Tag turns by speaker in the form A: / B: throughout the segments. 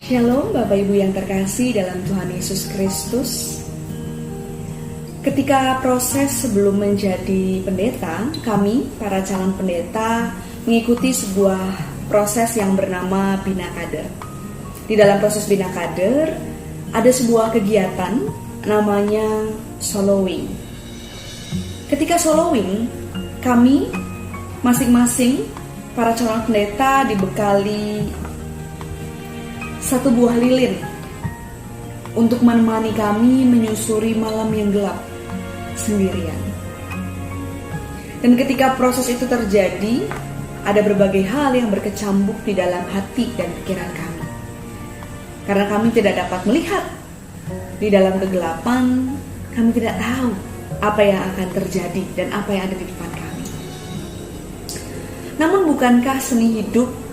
A: Shalom Bapak Ibu yang terkasih dalam Tuhan Yesus Kristus. Ketika proses sebelum menjadi pendeta, kami para calon pendeta mengikuti sebuah proses yang bernama Bina Kader. Di dalam proses Bina Kader ada sebuah kegiatan namanya soloing. Ketika soloing, kami masing-masing para calon pendeta dibekali satu buah lilin untuk menemani kami menyusuri malam yang gelap sendirian. Dan ketika proses itu terjadi, ada berbagai hal yang berkecambuk di dalam hati dan pikiran kami. Karena kami tidak dapat melihat di dalam kegelapan, kami tidak tahu apa yang akan terjadi dan apa yang ada di depan kami. Namun bukankah seni hidup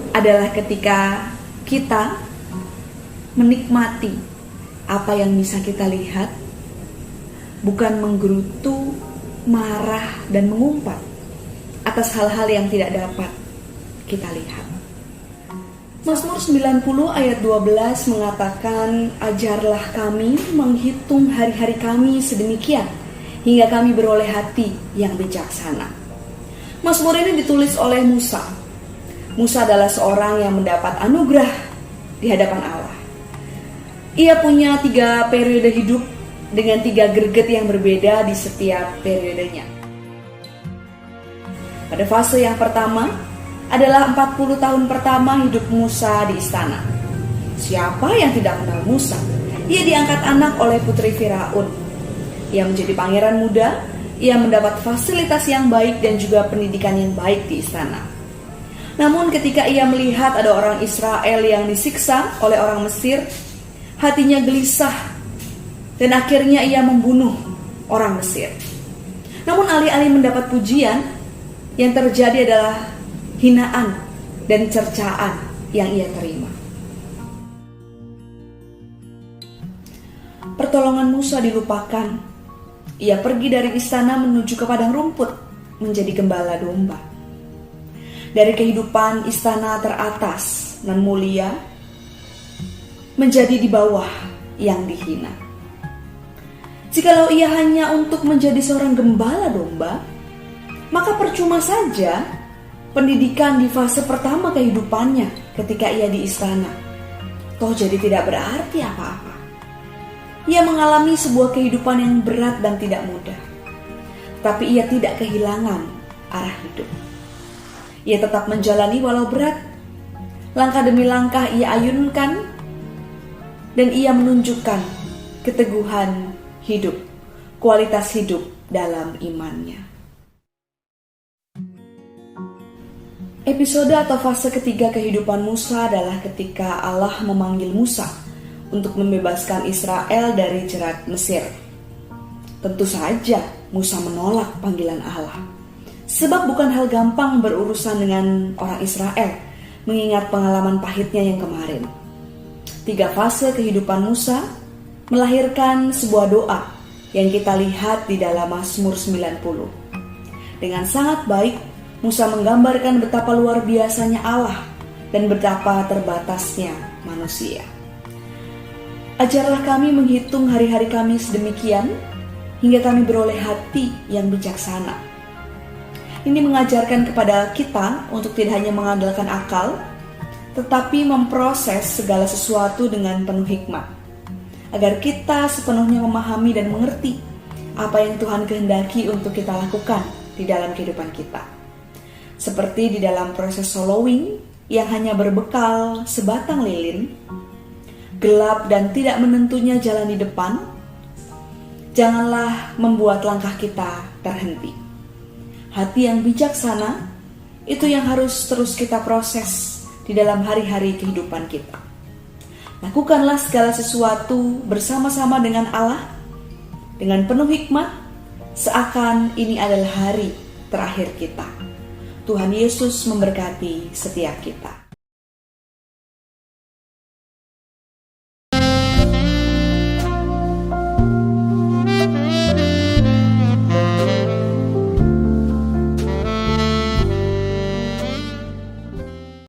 A: adalah ketika kita menikmati apa yang bisa kita lihat, bukan menggerutu, marah, dan mengumpat atas hal-hal yang tidak dapat kita lihat. Mazmur 90 ayat 12 mengatakan, "Ajarlah kami menghitung hari-hari kami sedemikian, hingga kami beroleh hati yang bijaksana." Mazmur ini ditulis oleh Musa. Musa adalah seorang yang mendapat anugerah di hadapan Allah. Ia punya 3 periode hidup dengan 3 greget yang berbeda di setiap periodenya. Pada fase yang pertama adalah 40 tahun pertama hidup Musa di istana. Siapa yang tidak kenal Musa? Ia diangkat anak oleh putri Firaun. Ia menjadi pangeran muda. Ia mendapat fasilitas yang baik dan juga pendidikan yang baik di istana. Namun ketika ia melihat ada orang Israel yang disiksa oleh orang Mesir, hatinya gelisah dan akhirnya ia membunuh orang Mesir. Namun alih-alih mendapat pujian, yang terjadi adalah hinaan dan cercaan yang ia terima. Pertolongan Musa dilupakan. Ia pergi dari istana menuju ke padang rumput menjadi gembala domba. Dari kehidupan istana teratas dan mulia menjadi di bawah yang dihina. Jikalau ia hanya untuk menjadi seorang gembala domba, maka percuma saja pendidikan di fase pertama kehidupannya ketika ia di istana. Toh jadi tidak berarti apa-apa. Ia mengalami sebuah kehidupan yang berat dan tidak mudah. Tapi ia tidak kehilangan arah hidup. Ia tetap menjalani walau berat. Langkah demi langkah ia ayunkan dan ia menunjukkan keteguhan hidup, kualitas hidup dalam imannya. Episode atau fase ketiga kehidupan Musa adalah ketika Allah memanggil Musa untuk membebaskan Israel dari jerat Mesir. Tentu saja Musa menolak panggilan Allah. Sebab bukan hal gampang berurusan dengan orang Israel, mengingat pengalaman pahitnya yang kemarin. 3 fase kehidupan Musa melahirkan sebuah doa yang kita lihat di dalam Mazmur 90. Dengan sangat baik, Musa menggambarkan betapa luar biasanya Allah dan betapa terbatasnya manusia. Ajarlah kami menghitung hari-hari kami sedemikian, hingga kami beroleh hati yang bijaksana. Ini mengajarkan kepada kita untuk tidak hanya mengandalkan akal, tetapi memproses segala sesuatu dengan penuh hikmat, agar kita sepenuhnya memahami dan mengerti apa yang Tuhan kehendaki untuk kita lakukan di dalam kehidupan kita. Seperti di dalam proses soloing yang hanya berbekal sebatang lilin, gelap dan tidak menentunya jalan di depan, janganlah membuat langkah kita terhenti. Hati yang bijaksana itu yang harus terus kita proses di dalam hari-hari kehidupan kita. Lakukanlah segala sesuatu bersama-sama dengan Allah dengan penuh hikmat, seakan ini adalah hari terakhir kita. Tuhan Yesus memberkati setiap kita.